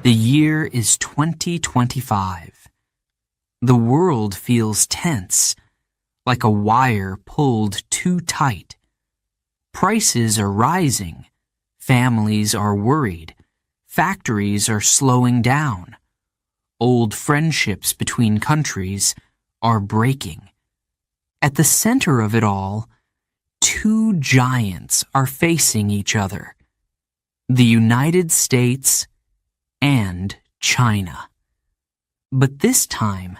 The year is 2025. The world feels tense, like a wire pulled too tight. Prices are rising. Families are worried. Factories are slowing down. Old friendships between countries are breaking. At the center of it all, two giants are facing each other: the United States and China. But this time,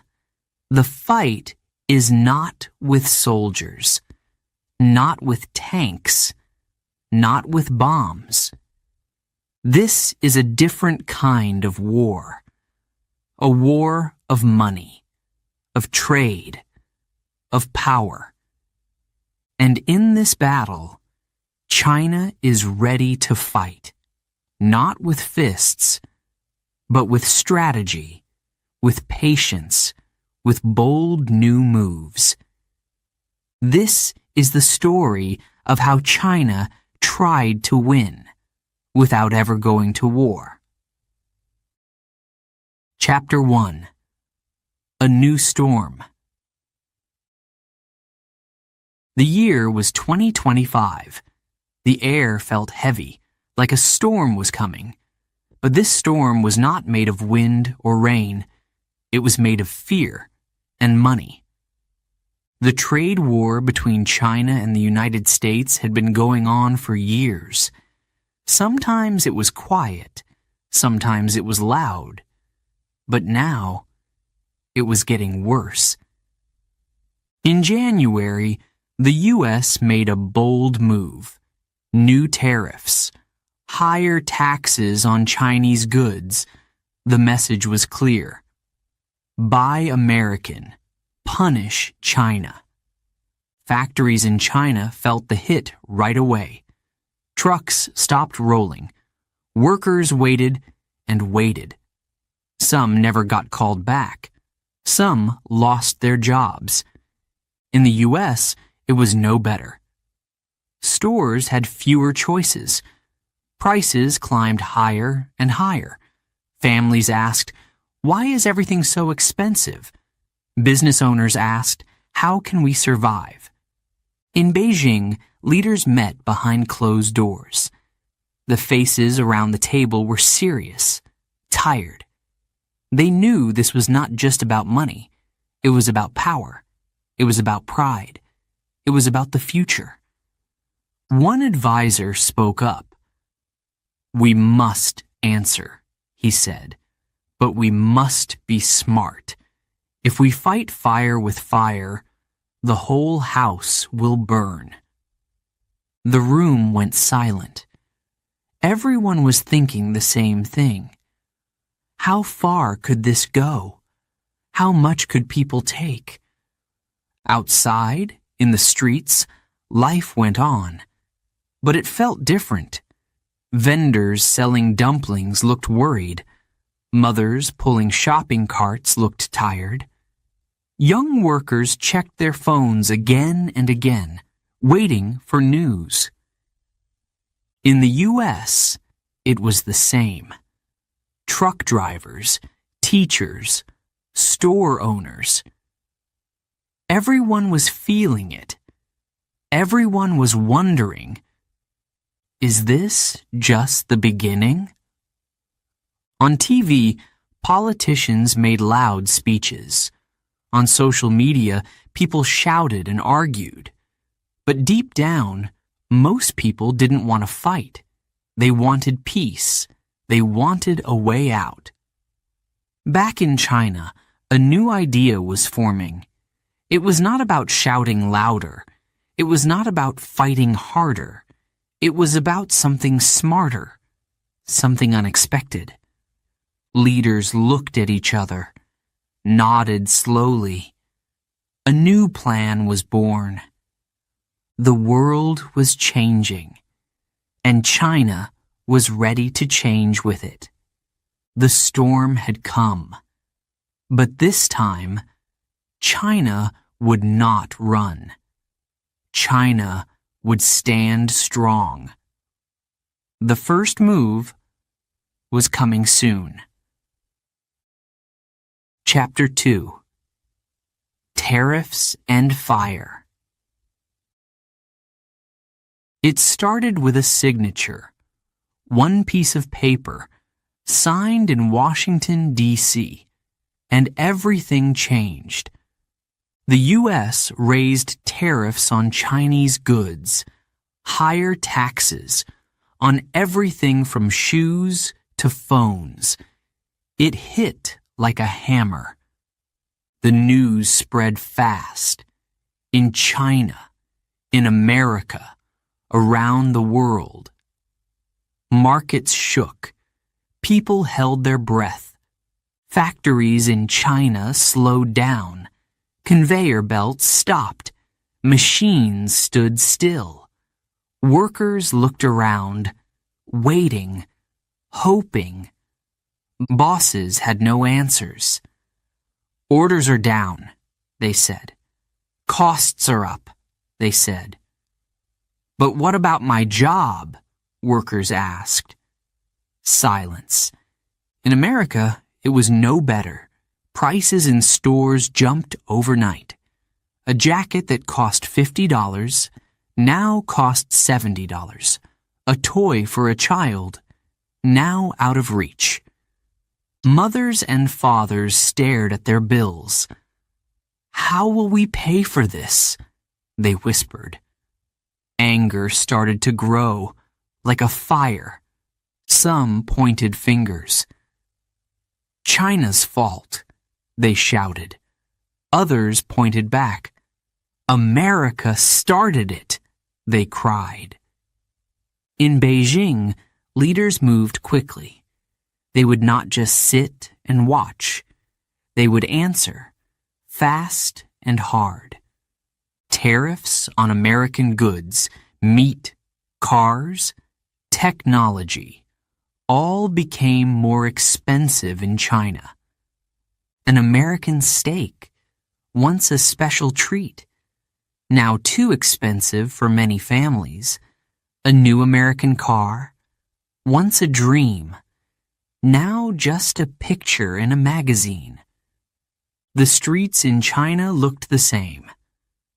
the fight is not with soldiers, not with tanks, not with bombs. This is a different kind of war. A war of money, of trade, of power. And in this battle, China is ready to fight, not with fists, but with strategy, with patience, with bold new moves. This is the story of how China tried to win without ever going to war. Chapter 1. A New Storm. The year was 2025. The air felt heavy, like a storm was coming. But this storm was not made of wind or rain. It was made of fear and money. The trade war between China and the United States had been going on for years. Sometimes it was quiet, sometimes it was loud. But now, it was getting worse. In January, the U.S. made a bold move: new tariffs, higher taxes on Chinese goods. The message was clear: buy American, punish China. Factories in China felt the hit right away. Trucks stopped rolling. Workers waited and waited. Some never got called back. Some lost their jobs. In the U.S., it was no better. Stores had fewer choices. Prices climbed higher and higher. Families asked, "Why is everything so expensive?" Business owners asked, "How can we survive?" In Beijing, leaders met behind closed doors. The faces around the table were serious, tired. They knew this was not just about money. It was about power. It was about pride. It was about the future. One advisor spoke up. "We must answer," he said, "but we must be smart. If we fight fire with fire, the whole house will burn." The room went silent. Everyone was thinking the same thing. How far could this go? How much could people take? Outside, in the streets, life went on. But it felt different. Vendors selling dumplings looked worried. Mothers pulling shopping carts looked tired. Young workers checked their phones again and again, waiting for news. In the U.S., it was the same. Truck drivers, teachers, store owners. Everyone was feeling it. Everyone was wondering, is this just the beginning? On TV, politicians made loud speeches. On social media, people shouted and argued. But deep down, most people didn't want to fight. They wanted peace. They wanted a way out. Back in China, a new idea was forming. It was not about shouting louder. It was not about fighting harder. It was about something smarter, something unexpected. Leaders looked at each other, nodded slowly. A new plan was born. The world was changing, and China was ready to change with it. The storm had come. But this time, China would not run. China would stand strong. The first move was coming soon. Chapter 2. Tariffs and Fire. It started with a signature, one piece of paper, signed in Washington, D.C., and everything changed. The U.S. raised tariffs on Chinese goods, higher taxes, on everything from shoes to phones. It hit like a hammer. The news spread fast. In China, in America, around the world. Markets shook. People held their breath. Factories in China slowed down. Conveyor belts stopped. Machines stood still. Workers looked around, waiting, hoping. Bosses had no answers. Orders are down, they said. Costs are up, they said. But what about my job? Workers asked. Silence. In America, it was no better. Prices in stores jumped overnight. A jacket that cost $50 now costs $70. A toy for a child, now out of reach. Mothers and fathers stared at their bills. How will we pay for this? They whispered. Anger started to grow, like a fire. Some pointed fingers. China's fault, they shouted. Others pointed back. America started it, they cried. In Beijing, leaders moved quickly. They would not just sit and watch. They would answer, fast and hard. Tariffs on American goods, meat, cars, technology, all became more expensive in China. An American steak, once a special treat, now too expensive for many families. A new American car, once a dream, now just a picture in a magazine. The streets in China looked the same.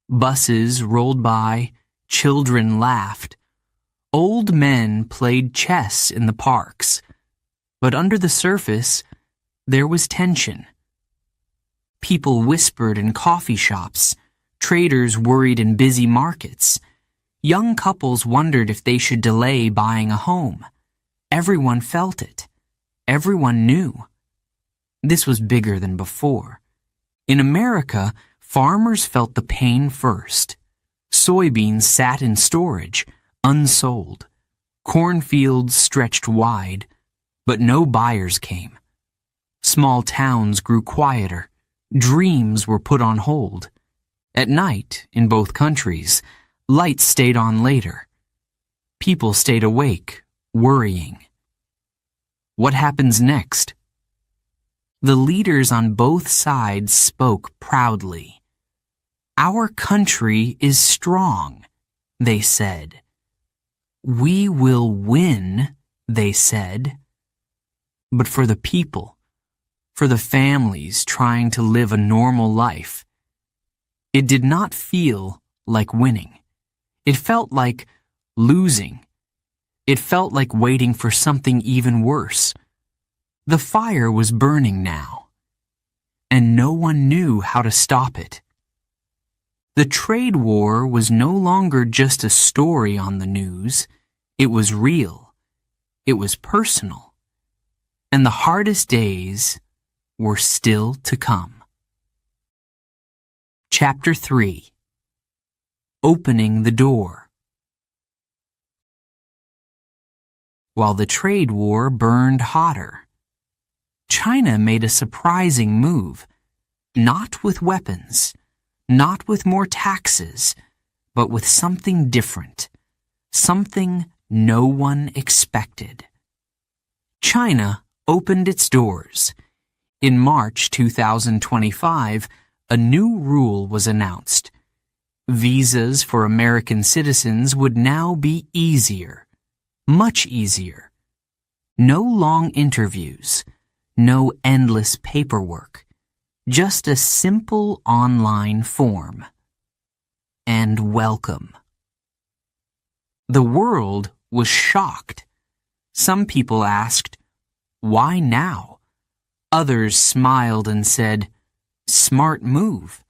Buses rolled by, children laughed. Old men played chess in the parks. But under the surface, there was tension. People whispered in coffee shops. Traders worried in busy markets. Young couples wondered if they should delay buying a home. Everyone felt it. Everyone knew. This was bigger than before. In America, farmers felt the pain first. Soybeans sat in storage, unsold. Cornfields stretched wide, but no buyers came. Small towns grew quieter. Dreams were put on hold. At night, in both countries, lights stayed on later. People stayed awake, worrying. What happens next? The leaders on both sides spoke proudly. Our country is strong, they said. We will win, they said. But for the people, for the families trying to live a normal life, it did not feel like winning. It felt like losing. It felt like waiting for something even worse. The fire was burning now, and no one knew how to stop it. The trade war was no longer just a story on the news. It was real. It was personal. And the hardest days were still to come. Chapter 3. Opening the Door. While the trade war burned hotter, China made a surprising move, not with weapons, not with more taxes, but with something different, something no one expected. China opened its doors. In March 2025, a new rule was announced. Visas for American citizens would now be easier, much easier. No long interviews, no endless paperwork. just a simple online form. And welcome. The world was shocked. Some people asked, "Why now?" Others smiled and said, "Smart move."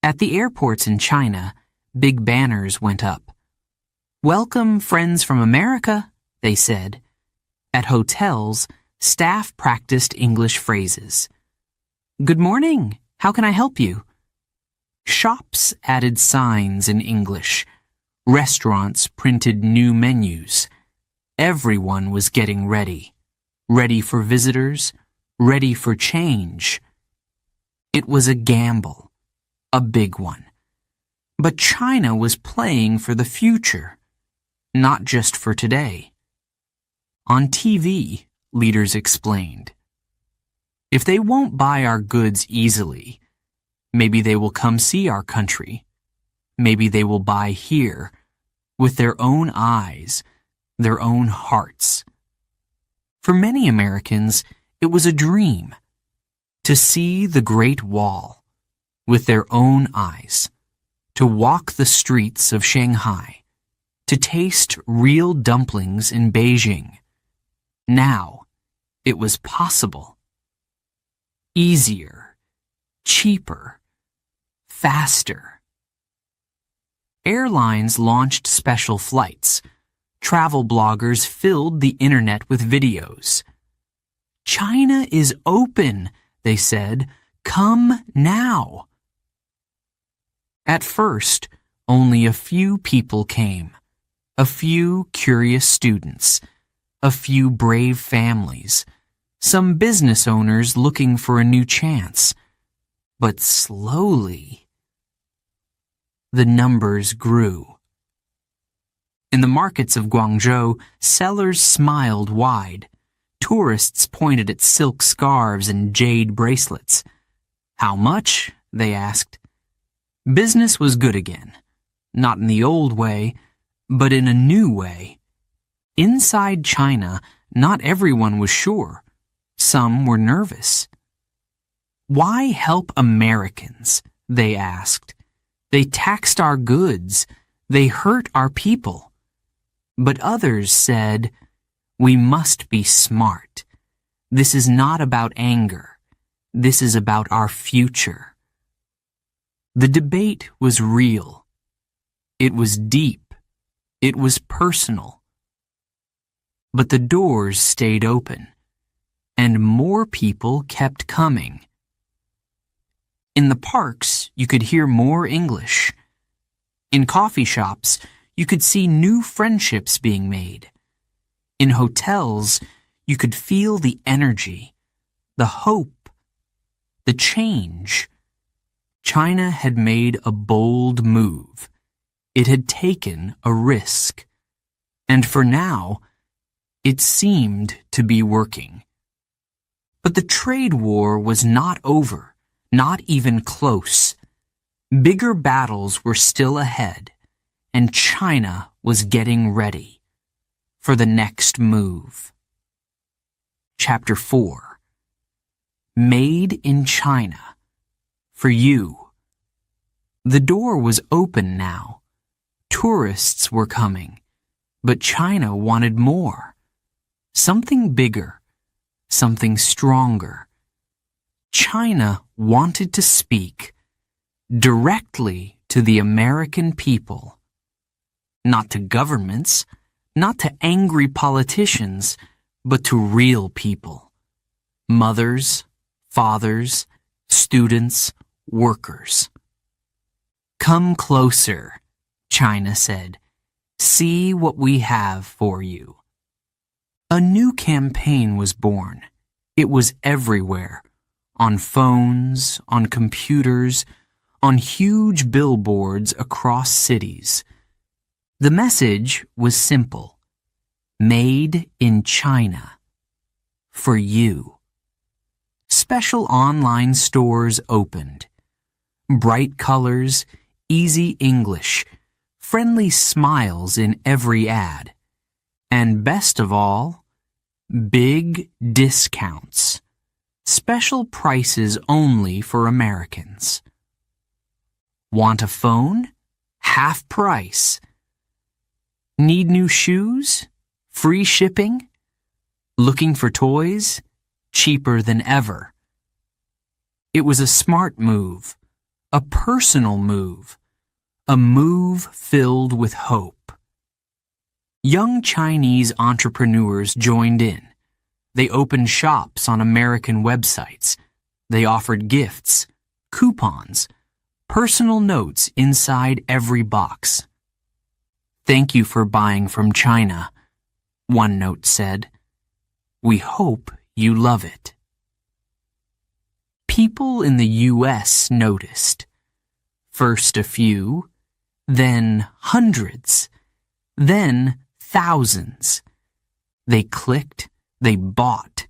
At the airports in China, big banners went up. "Welcome, friends from America," they said. At hotels, staff practiced English phrases. "Good morning. How can I help you?" Shops added signs in English. Restaurants printed new menus. Everyone was getting ready. Ready for visitors, ready for change. It was a gamble, a big one. But China was playing for the future, not just for today. On TV, leaders explained, "If they won't buy our goods easily, maybe they will come see our country. Maybe they will buy here, with their own eyes, their own hearts." For many Americans, it was a dream to see the Great Wall with their own eyes, to walk the streets of Shanghai, to taste real dumplings in Beijing. Now, it was possible. Easier, cheaper, faster. Airlines launched special flights. Travel bloggers filled the internet with videos. "China is open," they said. "Come now." At first, only a few people came. A few curious students. A few brave families. Some business owners looking for a new chance. But slowly, the numbers grew. In the markets of Guangzhou, sellers smiled wide. Tourists pointed at silk scarves and jade bracelets. "How much?" they asked. Business was good again. Not in the old way, but in a new way. Inside China, not everyone was sure. Some were nervous. "Why help Americans?" they asked. "They taxed our goods. They hurt our people." But others said, "We must be smart. This is not about anger. This is about our future." The debate was real. It was deep. It was personal. But the doors stayed open, and more people kept coming. In the parks, you could hear more English. In coffee shops, you could see new friendships being made. In hotels, you could feel the energy, the hope, the change. China had made a bold move. It had taken a risk. And for now, it seemed to be working. But the trade war was not over, not even close. Bigger battles were still ahead, and China was getting ready for the next move. Chapter 4. Made in China. For you. The door was open now. Tourists were coming, but China wanted more. Something bigger, something stronger. China wanted to speak directly to the American people. Not to governments, not to angry politicians, but to real people. Mothers, fathers, students, workers. "Come closer," China said. "See what we have for you." A new campaign was born. It was everywhere. On phones, on computers, on huge billboards across cities. The message was simple. Made in China. For you. Special online stores opened. Bright colors, easy English, friendly smiles in every ad. And best of all, big discounts. Special prices only for Americans. Want a phone? Half price. Need new shoes? Free shipping? Looking for toys? Cheaper than ever. It was a smart move, a personal move, a move filled with hope. Young Chinese entrepreneurs joined in. They opened shops on American websites. They offered gifts, coupons, personal notes inside every box. "Thank you for buying from China," one note said. "We hope you love it." People in the U.S. noticed. First a few, then hundreds, then thousands. They clicked, they bought.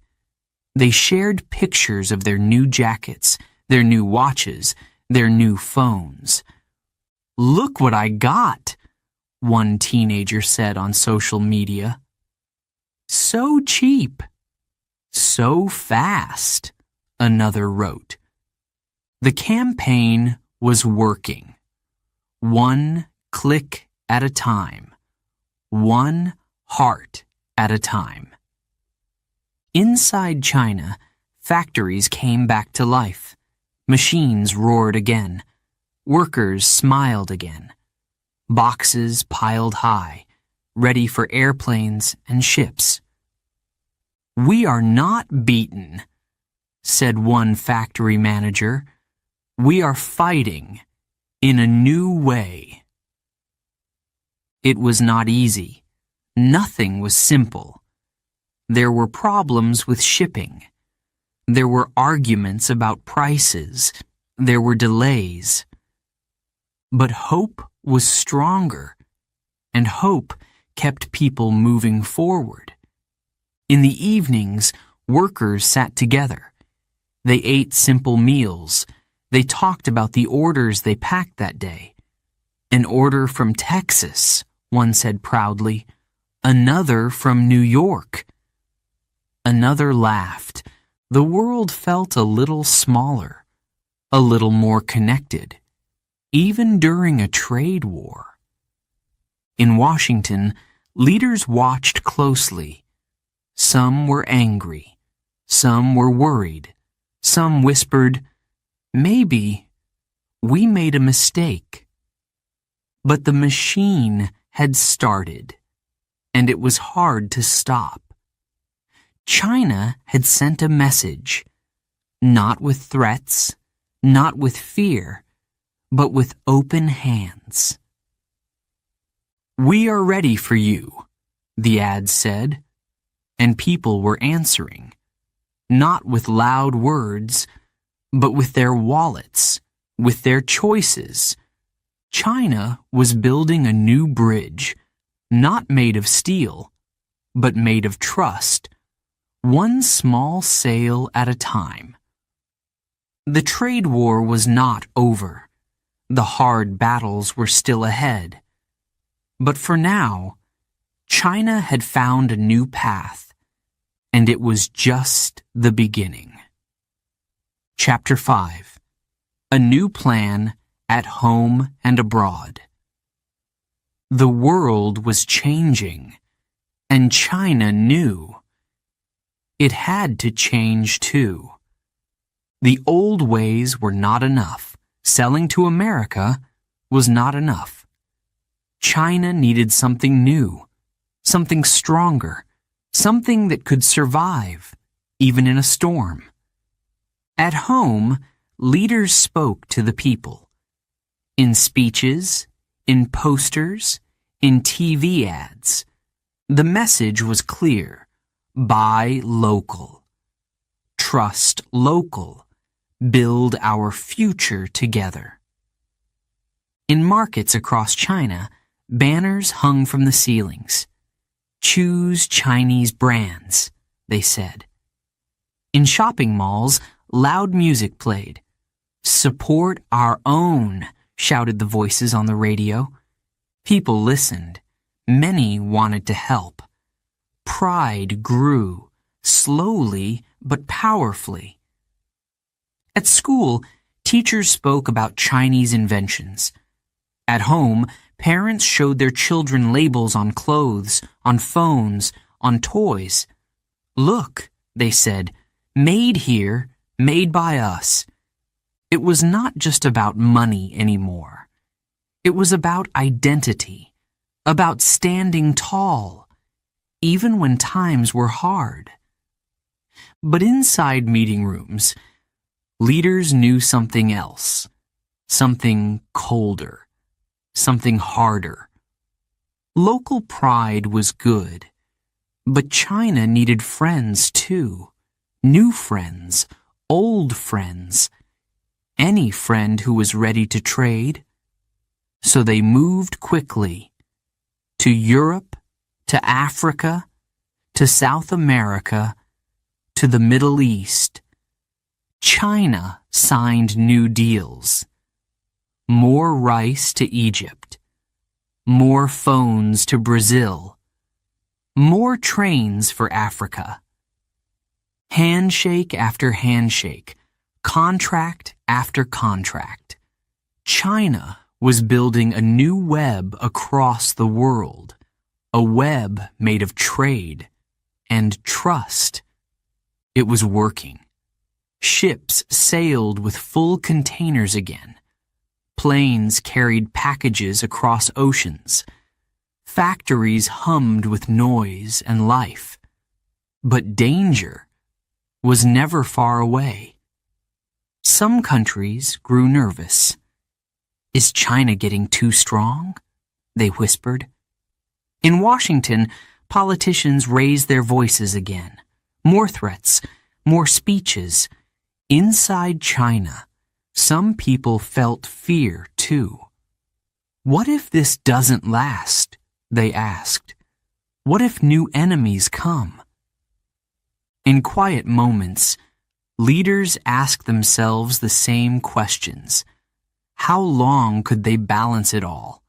They shared pictures of their new jackets, their new watches, their new phones. "Look what I got," one teenager said on social media. "So cheap. So fast," another wrote. The campaign was working. One click at a time. One heart at a time. Inside China, factories came back to life. Machines roared again. Workers smiled again. Boxes piled high, ready for airplanes and ships. "We are not beaten," said one factory manager. "We are fighting in a new way." It was not easy. Nothing was simple. There were problems with shipping. There were arguments about prices. There were delays. But hope was stronger, and hope kept people moving forward. In the evenings, workers sat together. They ate simple meals. They talked about the orders they packed that day. "An order from Texas," one said proudly. "Another from New York." Another laughed. The world felt a little smaller, a little more connected, even during a trade war. In Washington, leaders watched closely. Some were angry. Some were worried. Some whispered, "Maybe we made a mistake." But the machine had started, and it was hard to stop. China had sent a message, not with threats, not with fear, but with open hands. "We are ready for you," the ad said, and people were answering, not with loud words, but with their wallets, with their choices. China was building a new bridge, not made of steel, but made of trust, one small sail at a time. The trade war was not over. The hard battles were still ahead. But for now, China had found a new path, and it was just the beginning. Chapter 5. A New Plan at Home and Abroad. The world was changing, and China knew. It had to change too. The old ways were not enough. Selling to America was not enough. China needed something new, something stronger, something that could survive, even in a storm. At home, leaders spoke to the people. In speeches, in posters, in TV ads. The message was clear. Buy local. Trust local. Build our future together. In markets across China, banners hung from the ceilings. "Choose Chinese brands," they said. In shopping malls, loud music played. "Support our own," shouted the voices on the radio. People listened. Many wanted to help. Pride grew, slowly but powerfully. At school, teachers spoke about Chinese inventions. At home, parents showed their children labels on clothes, on phones, on toys. "Look," they said, "made here, made by us." It was not just about money anymore. It was about identity, about standing tall, even when times were hard. But inside meeting rooms, leaders knew something else, something colder, something harder. Local pride was good, but China needed friends too, new friends, old friends, any friend who was ready to trade. So they moved quickly to Europe, to Africa, to South America, to the Middle East. China signed new deals. More rice to Egypt, more phones to Brazil, more trains for Africa. Handshake after handshake, contract after contract. China was building a new web across the world, a web made of trade and trust. It was working. Ships sailed with full containers again. Planes carried packages across oceans. Factories hummed with noise and life. But danger was never far away. Some countries grew nervous. "Is China getting too strong?" they whispered. In Washington, politicians raised their voices again. More threats, more speeches. Inside China, some people felt fear too. What if this doesn't last? They asked. What if new enemies come? In quiet moments, leaders asked themselves the same questions. How long could they balance it all?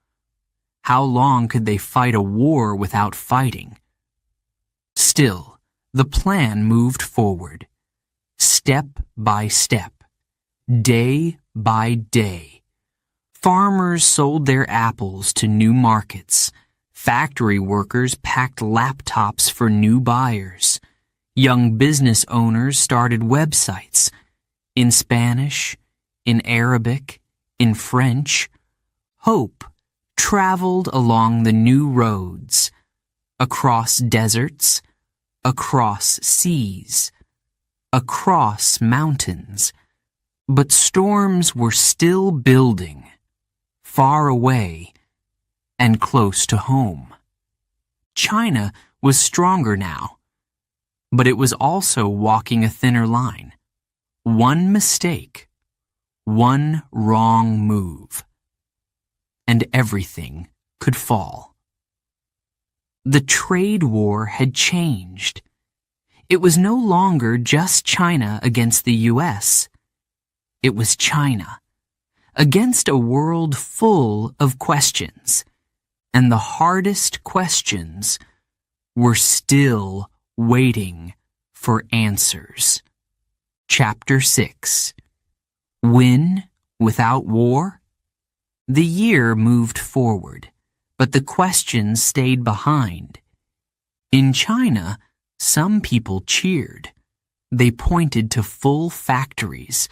How long could they fight a war without fighting? Still, the plan moved forward, step by step, day by day. Farmers sold their apples to new markets. Factory workers packed laptops for new buyers. Young business owners started websites in Spanish, in Arabic, in French. Hope traveled along the new roads, across deserts, across seas, across mountains. But storms were still building, far away and close to home. China was stronger now, but it was also walking a thinner line. One mistake, one wrong move, and everything could fall. The trade war had changed. It was no longer just China against the U.S. It was China against a world full of questions, and the hardest questions were still waiting for answers. Chapter 6. Win without war? The year moved forward, but the questions stayed behind. In China, some people cheered. They pointed to full factories.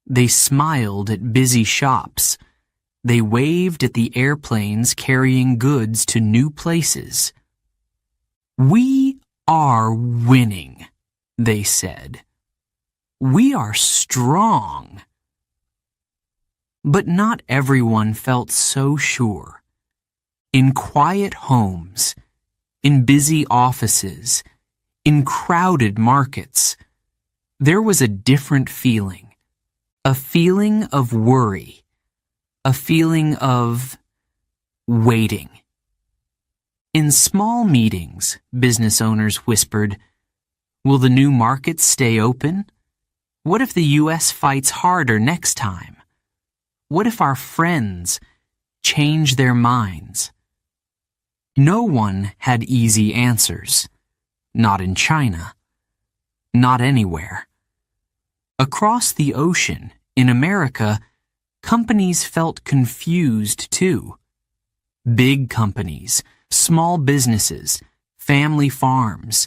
They smiled at busy shops. They waved at the airplanes carrying goods to new places. "We are winning," they said. "We are strong." But not everyone felt so sure. In quiet homes, in busy offices, in crowded markets, there was a different feeling. A feeling of worry. A feeling of waiting. In small meetings, business owners whispered, "Will the new markets stay open? What if the U.S. fights harder next time? What if our friends change their minds?" No one had easy answers. Not in China. Not anywhere. Across the ocean, in America, companies felt confused too. Big companies, small businesses, family farms.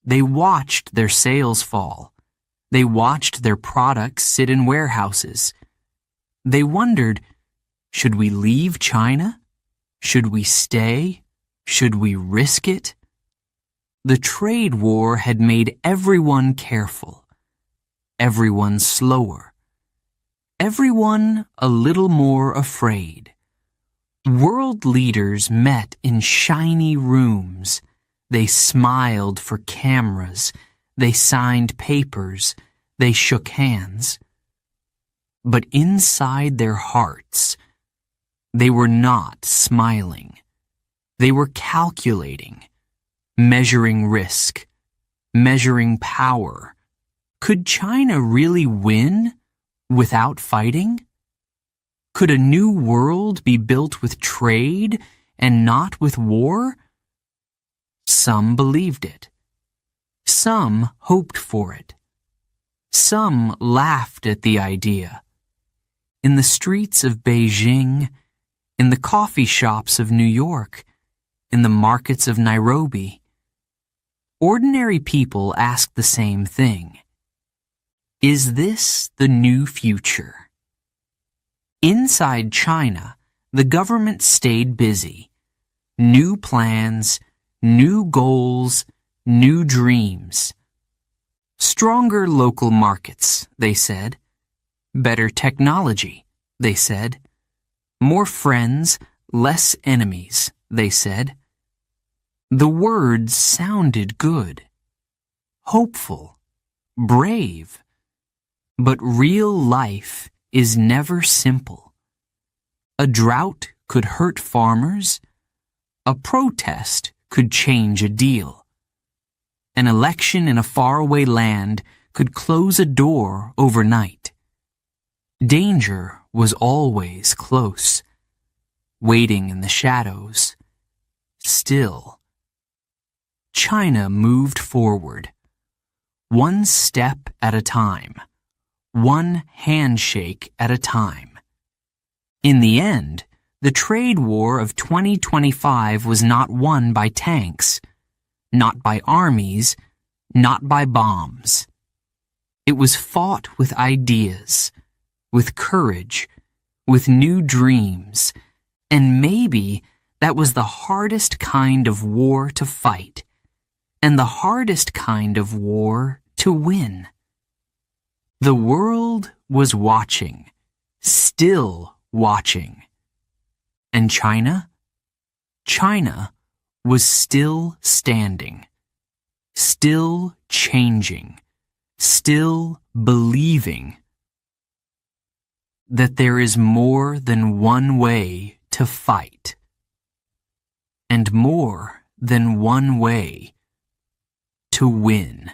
They watched their sales fall. They watched their products sit in warehouses. They wondered, should we leave China? Should we stay? Should we risk it? The trade war had made everyone careful, everyone slower, everyone a little more afraid. World leaders met in shiny rooms. They smiled for cameras. They signed papers. They shook hands. But inside their hearts, they were not smiling. They were calculating, measuring risk, measuring power. Could China really win without fighting? Could a new world be built with trade and not with war? Some believed it. Some hoped for it. Some laughed at the idea. In the streets of Beijing, in the coffee shops of New York, in the markets of Nairobi, ordinary people asked the same thing. Is this the new future? Inside China, the government stayed busy. New plans, new goals, new dreams. Stronger local markets, they said. Better technology, they said. More friends, less enemies, they said. The words sounded good, hopeful, brave. But real life is never simple. A drought could hurt farmers. A protest could change a deal. An election in a faraway land could close a door overnight. Danger was always close, waiting in the shadows. Still, China moved forward, one step at a time, one handshake at a time. In the end, the trade war of 2025 was not won by tanks, not by armies, not by bombs. It was fought with ideas, with courage, with new dreams, and maybe that was the hardest kind of war to fight, and the hardest kind of war to win. The world was watching, still watching. And China? China was still standing, still changing, still believing that there is more than one way to fight, and more than one way to win.